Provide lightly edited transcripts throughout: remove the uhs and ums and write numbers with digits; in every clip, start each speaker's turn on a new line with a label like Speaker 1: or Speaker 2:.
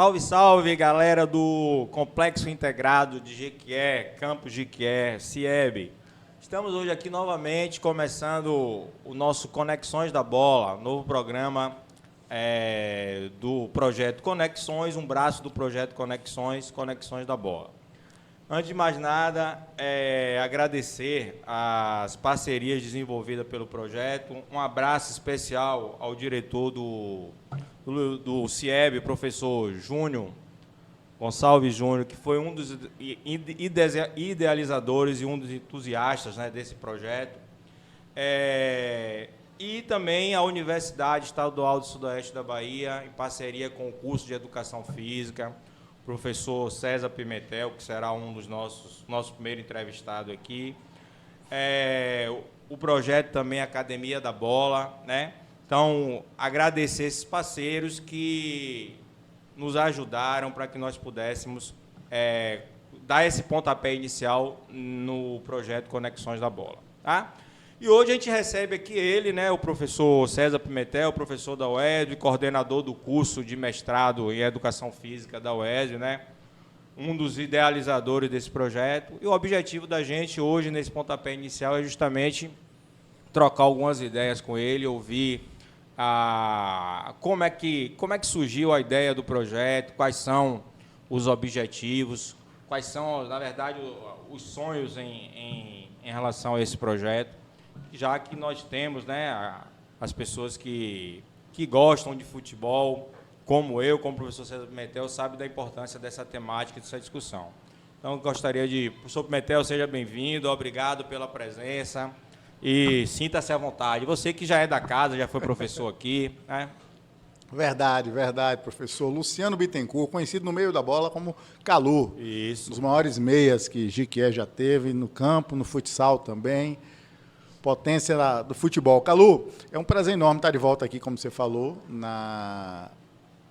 Speaker 1: Salve, salve, galera do Complexo Integrado de Jequié, Campus Jequié, CIEB. Estamos hoje aqui novamente começando o nosso Conexões da Bola, novo programa do projeto Conexões, um braço do projeto Conexões, Conexões da Bola. Antes de mais nada, agradecer as parcerias desenvolvidas pelo projeto, um abraço especial ao diretor do CIEB, professor Júnior Gonçalves Júnior, que foi um dos idealizadores e um dos entusiastas, né, desse projeto. E também a Universidade Estadual do Sudoeste da Bahia, em parceria com o curso de Educação Física, professor César Pimentel, que será um dos nosso primeiro entrevistado aqui. O projeto também Academia da Bola, né? Então, agradecer esses parceiros que nos ajudaram para que nós pudéssemos dar esse pontapé inicial no projeto Conexões da Bola. Tá? E hoje a gente recebe aqui ele, né, o professor César Pimentel, professor da UESB, coordenador do curso de mestrado em Educação Física da UESB, né, um dos idealizadores desse projeto. E o objetivo da gente hoje, nesse pontapé inicial, é justamente trocar algumas ideias com ele, ouvir como é que surgiu a ideia do projeto, quais são os objetivos, quais são, na verdade, os sonhos em relação a esse projeto, já que nós temos, né, as pessoas que gostam de futebol, como eu, como o professor César Pimentel, sabe da importância dessa temática, dessa discussão. Então, eu gostaria de... Professor Pimentel, seja bem-vindo, obrigado pela presença. E sinta-se à vontade. Você que já é da casa, já foi professor aqui, né?
Speaker 2: Verdade, professor. Luciano Bittencourt, conhecido no meio da bola como Calu.
Speaker 1: Isso.
Speaker 2: Um dos maiores meias que Jequié já teve no campo, no futsal também. Potência do futebol. Calu, é um prazer enorme estar de volta aqui, como você falou,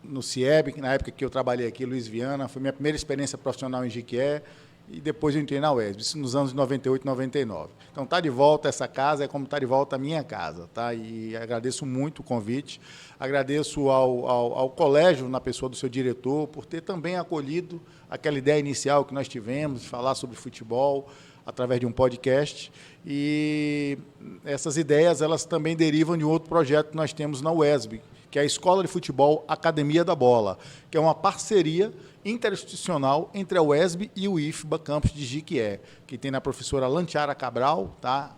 Speaker 2: no CIEB, na época que eu trabalhei aqui, Luiz Viana. Foi minha primeira experiência profissional em Jequié. E depois eu entrei na UESB, isso nos anos de 98 e 99. Então, estar de volta essa casa é como estar de volta a minha casa, tá? E agradeço muito o convite, agradeço ao colégio, na pessoa do seu diretor, por ter também acolhido aquela ideia inicial que nós tivemos, de falar sobre futebol, através de um podcast. E essas ideias, elas também derivam de um outro projeto que nós temos na UESB, que é a Escola de Futebol Academia da Bola, que é uma parceria interinstitucional entre a UESB e o IFBA Campus de Jequié, que tem na professora Lantiara Cabral, tá?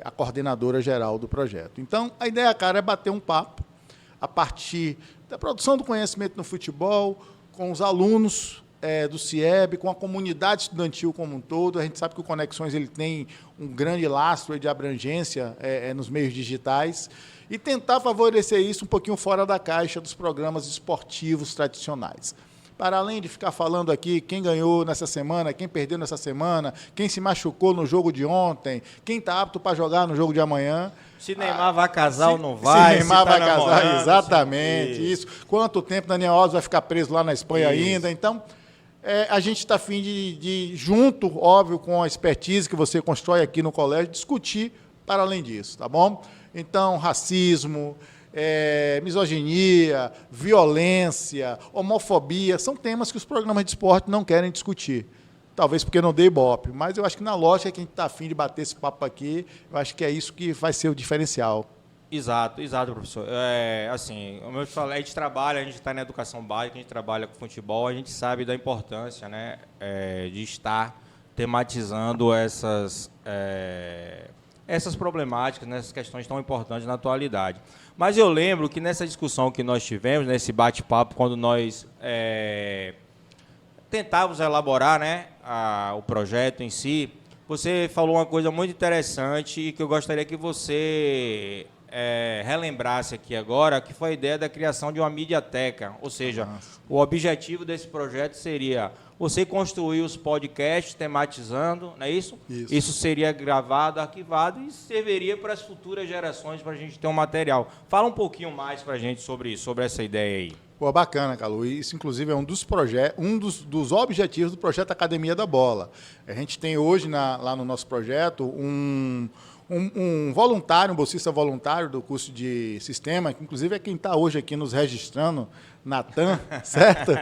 Speaker 2: A coordenadora geral do projeto. Então, a ideia, cara, é bater um papo a partir da produção do conhecimento no futebol, com os alunos do CIEB, com a comunidade estudantil como um todo. A gente sabe que o Conexões ele tem um grande lastro de abrangência nos meios digitais, e tentar favorecer isso um pouquinho fora da caixa dos programas esportivos tradicionais. Para além de ficar falando aqui quem ganhou nessa semana, quem perdeu nessa semana, quem se machucou no jogo de ontem, quem está apto para jogar no jogo de amanhã.
Speaker 1: Se Neymar vai casar ou não vai.
Speaker 2: Se Neymar vai
Speaker 1: namorando,
Speaker 2: casar, exatamente, isso. Quanto tempo Daniel Alves vai ficar preso lá na Espanha ainda. Então, a gente está a fim de, junto, óbvio, com a expertise que você constrói aqui no colégio, discutir para além disso, tá bom? Então, racismo, misoginia, violência, homofobia, são temas que os programas de esporte não querem discutir. Talvez porque não dê ibope, mas eu acho que na lógica que a gente está afim de bater esse papo aqui, eu acho que é isso que vai ser o diferencial.
Speaker 1: Exato, professor. Assim, como eu falei, a gente está na educação básica, a gente trabalha com futebol, a gente sabe da importância, né, de estar tematizando essas problemáticas, nessas questões tão importantes na atualidade. Mas eu lembro que nessa discussão que nós tivemos, nesse bate-papo, quando nós tentávamos elaborar, né, o projeto em si, você falou uma coisa muito interessante e que eu gostaria que você relembrasse aqui agora, que foi a ideia da criação de uma mediateca. Ou seja, o objetivo desse projeto seria você construir os podcasts tematizando, não é isso? Isso seria gravado, arquivado e serviria para as futuras gerações, para a gente ter um material. Fala um pouquinho mais para a gente sobre isso, sobre essa ideia aí.
Speaker 2: Pô, bacana, Calu. Isso, inclusive, é um dos objetivos do projeto Academia da Bola. A gente tem hoje, lá no nosso projeto, um voluntário, um bolsista voluntário do curso de sistema, que inclusive é quem está hoje aqui nos registrando, Natan, certo?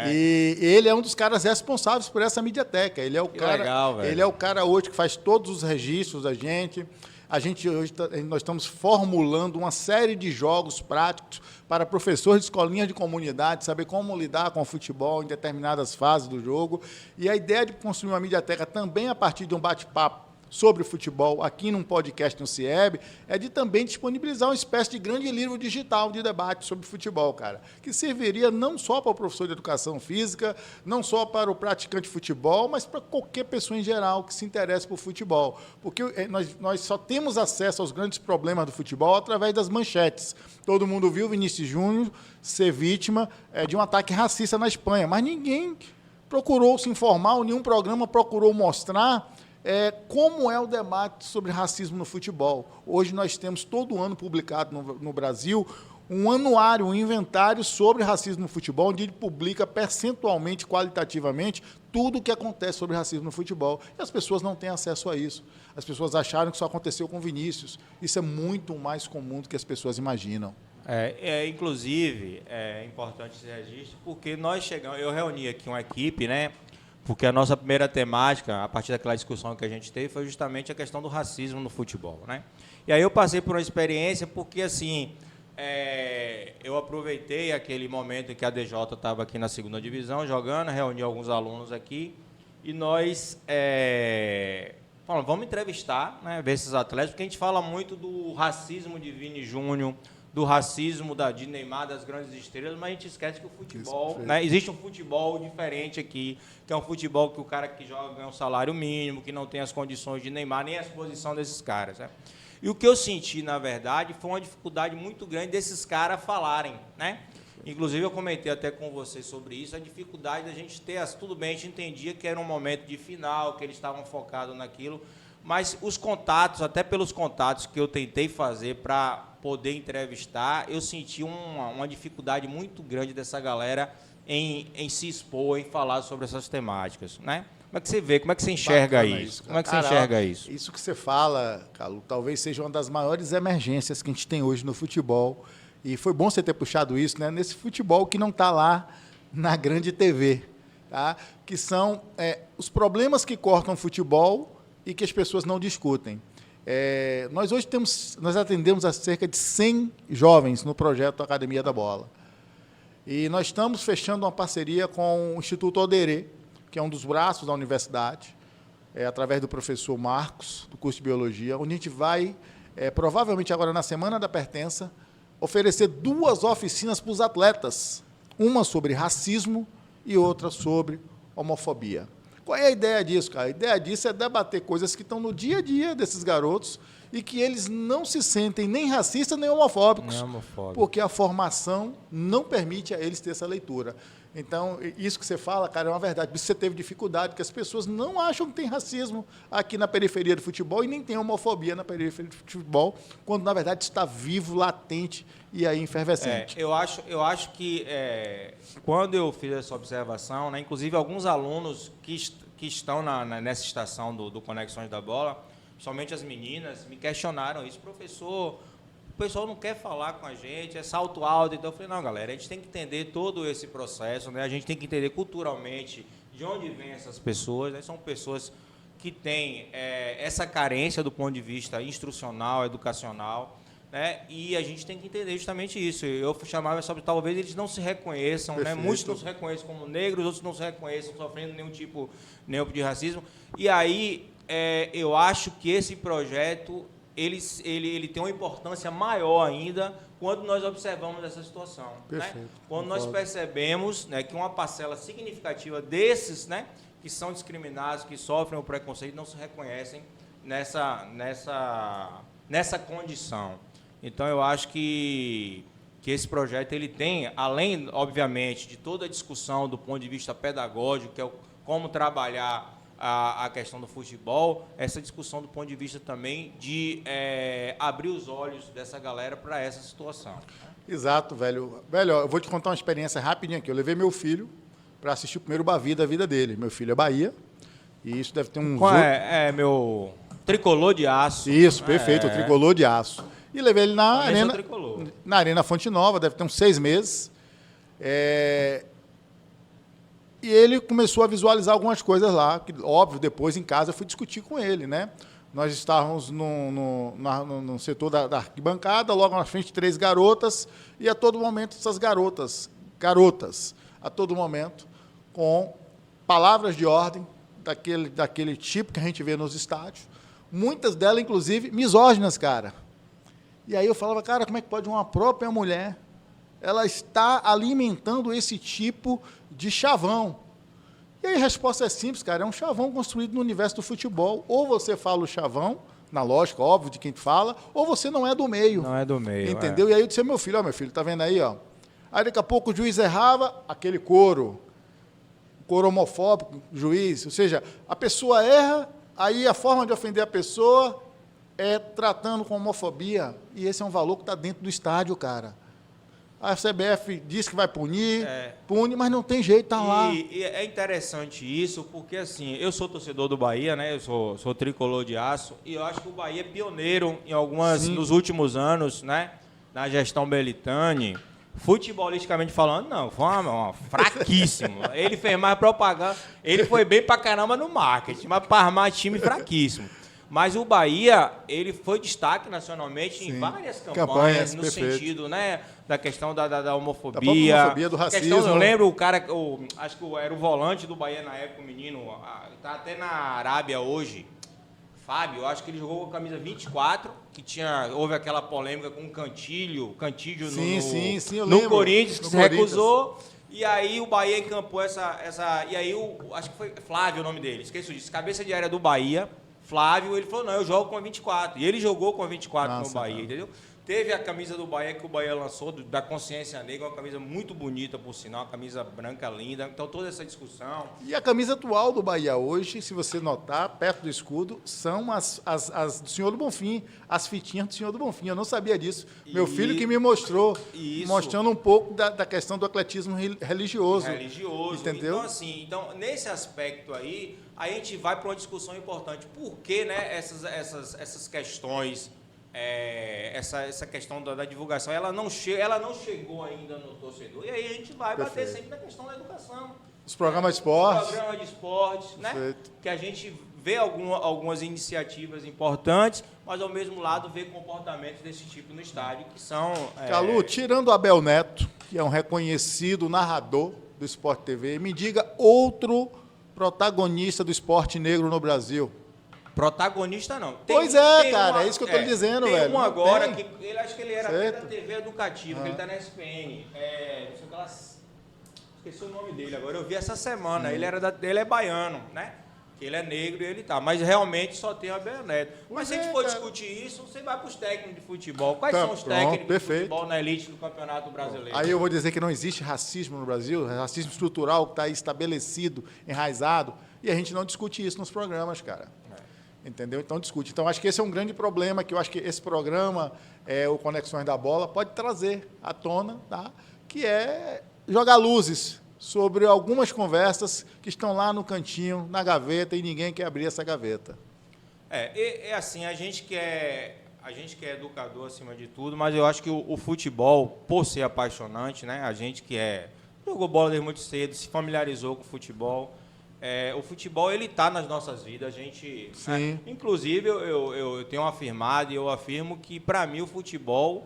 Speaker 2: E ele é um dos caras responsáveis por essa mediateca. Ele é o cara,
Speaker 1: legal, velho.
Speaker 2: ele é o cara hoje que faz todos os registros da gente. A gente hoje nós estamos formulando uma série de jogos práticos para professores de escolinha de comunidade, saber como lidar com o futebol em determinadas fases do jogo. E a ideia de construir uma mediateca também a partir de um bate-papo sobre o futebol aqui num podcast no CIEB, é de também disponibilizar uma espécie de grande livro digital de debate sobre futebol, cara, que serviria não só para o professor de educação física, não só para o praticante de futebol, mas para qualquer pessoa em geral que se interesse por futebol. Porque nós só temos acesso aos grandes problemas do futebol através das manchetes. Todo mundo viu o Vinícius Júnior ser vítima de um ataque racista na Espanha, mas ninguém procurou se informar, nenhum programa procurou mostrar como é o debate sobre racismo no futebol. Hoje nós temos todo ano publicado no Brasil um anuário, um inventário sobre racismo no futebol, onde ele publica percentualmente, qualitativamente, tudo o que acontece sobre racismo no futebol. E as pessoas não têm acesso a isso. As pessoas acharam que só aconteceu com Vinícius. Isso é muito mais comum do que as pessoas imaginam.
Speaker 1: Inclusive, é importante esse registro, porque eu reuni aqui uma equipe, né? Porque a nossa primeira temática, a partir daquela discussão que a gente teve, foi justamente a questão do racismo no futebol, né? E aí eu passei por uma experiência, porque, assim, eu aproveitei aquele momento em que a DJ estava aqui na 2ª divisão, jogando, reuni alguns alunos aqui, e nós falamos, vamos entrevistar, né, ver esses atletas, porque a gente fala muito do racismo de Vini Júnior, do racismo de Neymar, das grandes estrelas, mas a gente esquece que o futebol, né, existe um futebol diferente aqui, que é um futebol que o cara que joga ganha um salário mínimo, que não tem as condições de Neymar, nem a exposição desses caras, né? E o que eu senti, na verdade, foi uma dificuldade muito grande desses caras falarem, né? Inclusive, eu comentei até com vocês sobre isso, a dificuldade da gente ter, tudo bem, a gente entendia que era um momento de final, que eles estavam focados naquilo, mas os contatos, até pelos contatos que eu tentei fazer para poder entrevistar, eu senti uma dificuldade muito grande dessa galera em se expor, em falar sobre essas temáticas, né? Como é que você vê, como é que você enxerga isso? Como é que você enxerga isso?
Speaker 2: Isso que você fala, Calu, talvez seja uma das maiores emergências que a gente tem hoje no futebol. E foi bom você ter puxado isso, né? Nesse futebol que não está lá na grande TV, tá? Que são os problemas que cortam o futebol e que as pessoas não discutem. Nós hoje nós atendemos a cerca de 100 jovens no projeto Academia da Bola. E nós estamos fechando uma parceria com o Instituto Oderê, que é um dos braços da universidade, através do professor Marcos, do curso de Biologia, onde a gente vai, provavelmente agora na Semana da Pertença, oferecer 2 oficinas para os atletas, uma sobre racismo e outra sobre homofobia. Qual é a ideia disso, cara? A ideia disso é debater coisas que estão no dia a dia desses garotos e que eles não se sentem nem racistas nem homofóbicos, porque a formação não permite a eles ter essa leitura. Então, isso que você fala, cara, é uma verdade. Você teve dificuldade, porque as pessoas não acham que tem racismo aqui na periferia do futebol e nem tem homofobia na periferia do futebol, quando, na verdade, está vivo, latente e aí efervescente.
Speaker 1: Eu acho que, quando eu fiz essa observação, né, inclusive alguns alunos que estão nessa estação do Conexões da Bola, somente as meninas, me questionaram isso, professor. O pessoal não quer falar com a gente, é salto alto. Então, eu falei, não, galera, a gente tem que entender todo esse processo, né? A gente tem que entender culturalmente de onde vêm essas pessoas, né? São pessoas que têm essa carência do ponto de vista instrucional, educacional, né? E a gente tem que entender justamente isso. Eu chamava sobre talvez eles não se reconheçam, né? Muitos não se reconhecem como negros, outros não se reconheçam sofrendo nenhum tipo de racismo. E aí, eu acho que esse projeto ele tem uma importância maior ainda quando nós observamos essa situação.
Speaker 2: Perfeito,
Speaker 1: né? Quando nós percebemos, né, que uma parcela significativa desses, né, que são discriminados, que sofrem o preconceito, não se reconhecem nessa condição. Então, eu acho que esse projeto ele tem, além, obviamente, de toda a discussão do ponto de vista pedagógico, que é como trabalhar a questão do futebol, essa discussão do ponto de vista também de abrir os olhos dessa galera para essa situação.
Speaker 2: Exato, velho. Velho, eu vou te contar uma experiência rapidinha aqui. Eu levei meu filho para assistir o primeiro Bavi da vida dele. Meu filho é Bahia, e isso deve ter uns...
Speaker 1: Qual é meu... Tricolor de aço.
Speaker 2: Isso, perfeito, o tricolor de aço. E levei ele na Arena Fonte Nova, deve ter uns 6 meses. E ele começou a visualizar algumas coisas lá, que, óbvio, depois em casa eu fui discutir com ele, né? Nós estávamos no setor da arquibancada, logo na frente 3 garotas, e a todo momento essas garotas, a todo momento, com palavras de ordem, daquele tipo que a gente vê nos estádios, muitas delas, inclusive, misóginas, cara. E aí eu falava, cara, como é que pode uma própria mulher, ela está alimentando esse tipo de chavão? E aí a resposta é simples, cara, é um chavão construído no universo do futebol. Ou você fala o chavão, na lógica, óbvio, de quem fala, ou você não é do meio.
Speaker 1: Não é do meio,
Speaker 2: entendeu? E aí eu disse, meu filho, tá vendo aí, ó? Aí daqui a pouco o juiz errava, aquele coro homofóbico, juiz, ou seja, a pessoa erra, aí a forma de ofender a pessoa é tratando com homofobia, e esse é um valor que está dentro do estádio, cara. A CBF diz que vai punir, pune, mas não tem jeito, tá lá.
Speaker 1: E é interessante isso, porque assim, eu sou torcedor do Bahia, né? Eu sou tricolor de aço, e eu acho que o Bahia é pioneiro em nos últimos anos, né? Na gestão Belitani. Futebolisticamente falando, não, foi fraquíssimo. Ele fez mais propaganda, ele foi bem pra caramba no marketing, mas para armar time fraquíssimo. Mas o Bahia, ele foi destaque nacionalmente em várias campanhas no sentido, né, da questão da homofobia.
Speaker 2: Da homofobia, do racismo.
Speaker 1: Eu lembro o cara, acho que era o volante do Bahia na época, o menino, tá até na Arábia hoje, Fábio, eu acho que ele jogou com a camisa 24, que houve aquela polêmica com o Cantilho no Corinthians, que se recusou, e aí o Bahia encampou e aí acho que foi Flávio o nome dele, esqueço disso, cabeça de área do Bahia, Flávio, ele falou, não, eu jogo com a 24, e ele jogou com a 24 no Bahia, entendeu? Teve a camisa do Bahia que o Bahia lançou, da Consciência Negra, uma camisa muito bonita, por sinal, uma camisa branca linda. Então, toda essa discussão...
Speaker 2: E a camisa atual do Bahia hoje, se você notar, perto do escudo, são as do Senhor do Bonfim, as fitinhas do Senhor do Bonfim. Eu não sabia disso. Meu filho que me mostrou, mostrando um pouco da questão do atletismo religioso. Entendeu?
Speaker 1: Então, assim, nesse aspecto aí, a gente vai para uma discussão importante. Por que, né, essas questões... essa questão da divulgação, ela não chegou ainda no torcedor. E aí a gente vai bater sempre na questão da educação.
Speaker 2: Os programas de esporte.
Speaker 1: Os programas de esporte, né? Que a gente vê algumas iniciativas importantes, mas ao mesmo lado vê comportamentos desse tipo no estádio que são...
Speaker 2: Calu, tirando o Abel Neto, que é um reconhecido narrador do Sport TV, me diga outro protagonista do esporte negro no Brasil.
Speaker 1: Protagonista não.
Speaker 2: Cara, é isso que eu estou dizendo, velho.
Speaker 1: Tem um agora que acho que ele era até da TV Educativa, que ele está na SPN. Não sei o que lá, esqueci o nome dele agora. Eu vi essa semana. Ele é baiano, né? Que ele é negro e ele tá. Mas realmente só tem o Abel Neto. Mas se a gente for discutir isso, você vai para os técnicos de futebol. Quais são os técnicos de futebol na elite do Campeonato Brasileiro?
Speaker 2: Aí eu vou dizer que não existe racismo no Brasil, racismo estrutural que está estabelecido, enraizado, e a gente não discute isso nos programas, cara. Entendeu? Então, discute. Então, acho que esse é um grande problema, que eu acho que esse programa, o Conexões da Bola, pode trazer à tona, tá? Que é jogar luzes sobre algumas conversas que estão lá no cantinho, na gaveta, e ninguém quer abrir essa gaveta.
Speaker 1: Assim, a gente que é educador acima de tudo, mas eu acho que o futebol, por ser apaixonante, né? A gente que jogou bola desde muito cedo, se familiarizou com o futebol. O futebol, ele está nas nossas vidas. A gente, inclusive, eu tenho afirmado e eu afirmo que, para mim, o futebol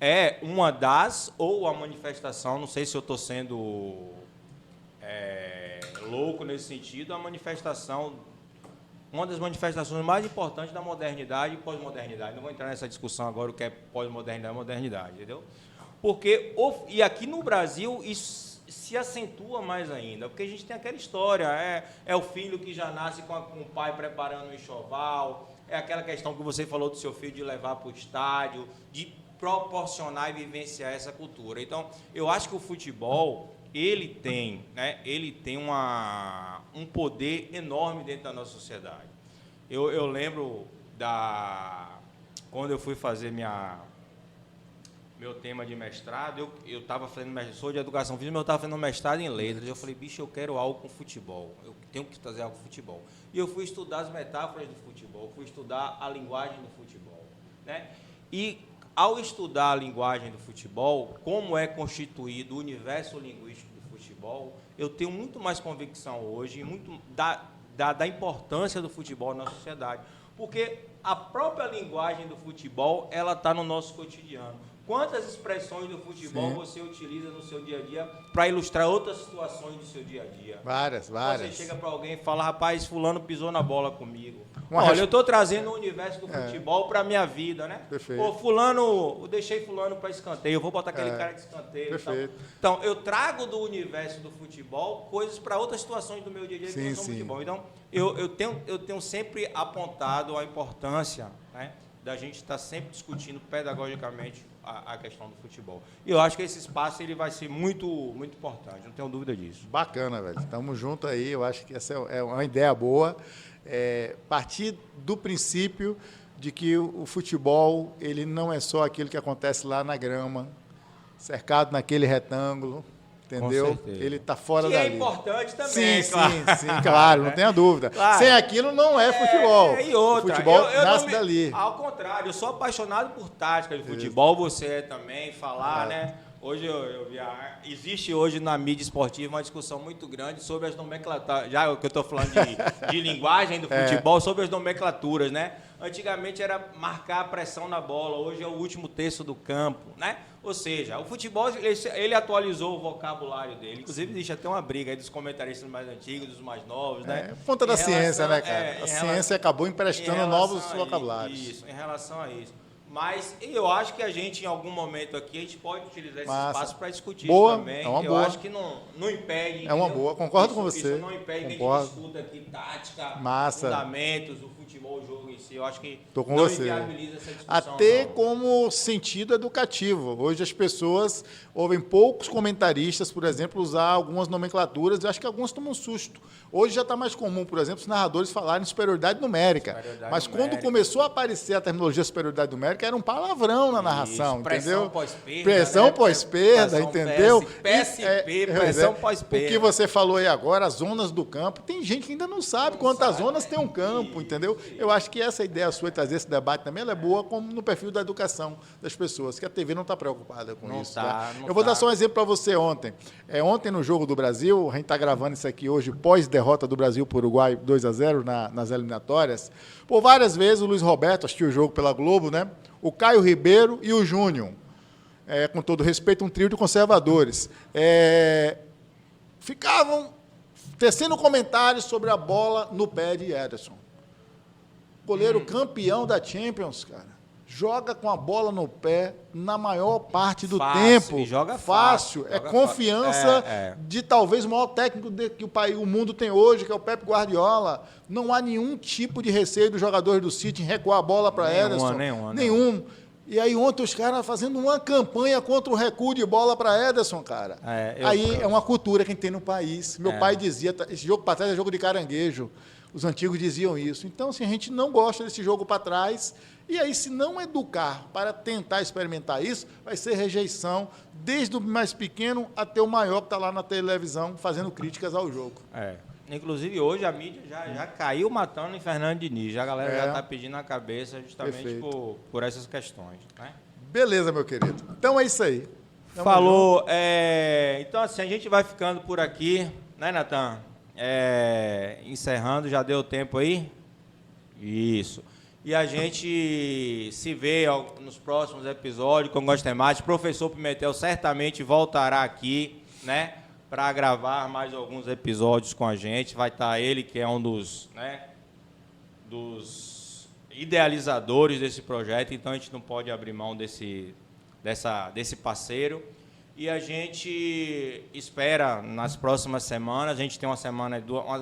Speaker 1: é uma das, ou a manifestação, não sei se eu estou sendo louco nesse sentido, uma das manifestações mais importantes da modernidade e pós-modernidade. Não vou entrar nessa discussão agora, o que é pós-modernidade e modernidade, entendeu? Porque, e aqui no Brasil, isso se acentua mais ainda, porque a gente tem aquela história, é o filho que já nasce com o pai preparando o enxoval, é aquela questão que você falou do seu filho de levar para o estádio, de proporcionar e vivenciar essa cultura. Então, eu acho que o futebol, ele tem um poder enorme dentro da nossa sociedade. Eu lembro quando eu fui fazer meu tema de mestrado, eu estava fazendo mestrado, sou de educação física, mas eu estava fazendo mestrado em letras. Eu falei, bicho, eu quero algo com futebol, eu tenho que trazer algo com futebol. E eu fui estudar as metáforas do futebol, fui estudar a linguagem do futebol, né? E ao estudar a linguagem do futebol, como é constituído o universo linguístico do futebol, eu tenho muito mais convicção hoje, muito da importância do futebol na sociedade. Porque a própria linguagem do futebol, ela está no nosso cotidiano. Quantas expressões do futebol você utiliza no seu dia a dia para ilustrar outras situações do seu dia a dia?
Speaker 2: Várias.
Speaker 1: Você chega para alguém e fala, rapaz, fulano pisou na bola comigo.
Speaker 2: Olha,
Speaker 1: eu estou trazendo o universo do futebol para a minha vida, né?
Speaker 2: Perfeito.
Speaker 1: Pô, fulano, eu deixei fulano para escanteio, eu vou botar aquele cara de escanteio.
Speaker 2: Perfeito.
Speaker 1: Então, eu trago do universo do futebol coisas para outras situações do meu dia a dia que não são futebol. Então, eu tenho sempre apontado a importância, né, da gente estar sempre discutindo pedagogicamente a questão do futebol. E eu acho que esse espaço ele vai ser muito, muito importante, não tenho dúvida disso.
Speaker 2: Bacana, velho. Estamos juntos aí, eu acho que essa é uma ideia boa. Partir do princípio de que o futebol ele não é só aquilo que acontece lá na grama, cercado naquele retângulo, entendeu? Ele está fora dali.
Speaker 1: Que é importante também,
Speaker 2: sim,
Speaker 1: claro.
Speaker 2: Sim, claro, não tenha dúvida.
Speaker 1: Claro.
Speaker 2: Sem aquilo não é futebol.
Speaker 1: E outra,
Speaker 2: o futebol
Speaker 1: eu
Speaker 2: nasce dali.
Speaker 1: Ao contrário, eu sou apaixonado por tática de futebol, você é também, falar, né? Hoje eu vi, existe hoje na mídia esportiva uma discussão muito grande sobre as nomenclaturas, já que eu estou falando de linguagem do futebol, sobre as nomenclaturas, né? Antigamente era marcar a pressão na bola, hoje é o último terço do campo, né? Ou seja, o futebol ele atualizou o vocabulário dele. Inclusive existe até uma briga aí dos comentaristas mais antigos, dos mais novos, né?
Speaker 2: Ponta da ciência, né, cara? A ciência acabou emprestando novos vocabulários.
Speaker 1: Isso, em relação a isso. Mas eu acho que a gente, em algum momento aqui, a gente pode utilizar esse espaço para discutir isso também.
Speaker 2: É uma
Speaker 1: eu
Speaker 2: boa.
Speaker 1: acho que não impede.
Speaker 2: É uma boa, concordo com você.
Speaker 1: Isso não impede que a gente discuta aqui tática, fundamentos, o futebol, o jogo em si. Eu acho que não inviabiliza essa discussão.
Speaker 2: Até como sentido educativo. Hoje as pessoas ouvem poucos comentaristas, por exemplo, usar algumas nomenclaturas. Eu acho que alguns tomam um susto. Hoje já está mais comum, por exemplo, os narradores falarem superioridade numérica. Mas quando começou a aparecer a terminologia superioridade numérica, era um palavrão na narração, entendeu? Pressão pós-perda, entendeu?
Speaker 1: PSP, pressão pós-perda.
Speaker 2: O que você falou aí agora, as zonas do campo, tem gente que ainda não sabe quantas zonas tem um campo, entendeu? Eu acho que essa ideia sua de trazer esse debate também ela é boa como no perfil da educação das pessoas, que a TV não está preocupada com isso. Eu vou dar só um exemplo para você ontem. Ontem no Jogo do Brasil, a gente está gravando isso aqui hoje, pós-derrota do Brasil para o Uruguai 2-0 nas eliminatórias. Por várias vezes o Luiz Roberto assistiu o jogo pela Globo, né? O Caio Ribeiro e o Júnior, com todo respeito, um trio de conservadores, ficavam tecendo comentários sobre a bola no pé de Ederson. Goleiro campeão da Champions, cara. Joga com a bola no pé na maior parte do tempo.
Speaker 1: E joga
Speaker 2: fácil.
Speaker 1: Joga
Speaker 2: confiança de talvez o maior técnico que o mundo tem hoje, que é o Pep Guardiola. Não há nenhum tipo de receio dos jogadores do City em recuar a bola para Ederson. Nenhum. E aí ontem os caras fazendo uma campanha contra o recuo de bola para Ederson, cara. Aí é uma cultura que a gente tem no país. Meu pai dizia, esse jogo para trás é jogo de caranguejo. Os antigos diziam isso. Então, assim, a gente não gosta desse jogo para trás. E aí, se não educar para tentar experimentar isso, vai ser rejeição, desde o mais pequeno até o maior que está lá na televisão fazendo críticas ao jogo.
Speaker 1: Inclusive, hoje a mídia já caiu matando em Fernando Diniz. Já a galera já está pedindo a cabeça justamente por essas questões. Né?
Speaker 2: Beleza, meu querido. Então é isso aí.
Speaker 1: Falou. Então, assim, a gente vai ficando por aqui, né, Natan? Encerrando, já deu tempo aí? Isso. E a gente se vê nos próximos episódios com algumas temáticas. O professor Pimentel certamente voltará aqui, né, para gravar mais alguns episódios com a gente. Vai estar ele, que é um dos idealizadores desse projeto, então a gente não pode abrir mão desse parceiro. E a gente espera nas próximas semanas, a gente tem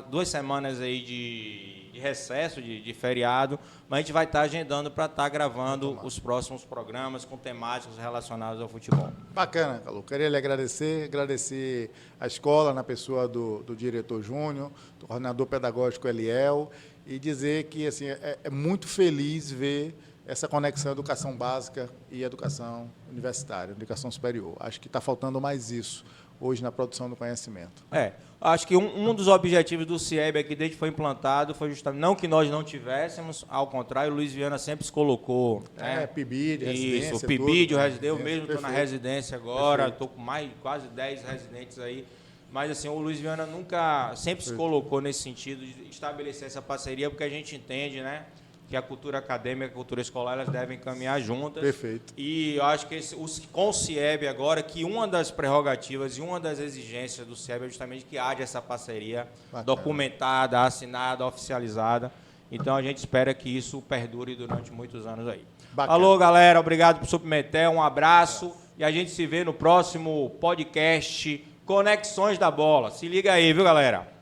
Speaker 1: duas semanas aí de recesso, de feriado, mas a gente vai estar agendando para estar gravando os próximos programas com temáticas relacionadas ao futebol.
Speaker 2: Bacana, Calu. Queria lhe agradecer a escola na pessoa do diretor Júnior, do coordenador pedagógico Eliel, e dizer que assim, é muito feliz ver essa conexão educação básica e educação universitária, educação superior. Acho que está faltando mais isso hoje na produção do conhecimento.
Speaker 1: Acho que um dos objetivos do CIEB aqui, desde que foi implantado, foi justamente, não que nós não tivéssemos, ao contrário, o Luiz Viana sempre se colocou...
Speaker 2: PIBID, residência...
Speaker 1: Isso, o PIBID, eu mesmo estou
Speaker 2: perfeito.
Speaker 1: na residência agora, estou com quase 10 residentes aí, mas assim, o Luiz Viana sempre se colocou nesse sentido de estabelecer essa parceria, porque a gente entende, né, que a cultura acadêmica e a cultura escolar elas devem caminhar juntas.
Speaker 2: Perfeito.
Speaker 1: E eu acho que com o CIEB agora, que uma das prerrogativas e uma das exigências do CIEB é justamente que haja essa parceria documentada, assinada, oficializada. Então a gente espera que isso perdure durante muitos anos aí.
Speaker 2: Bacana.
Speaker 1: Alô, galera, obrigado por Submeter, um abraço e a gente se vê no próximo podcast Conexões da Bola. Se liga aí, viu, galera?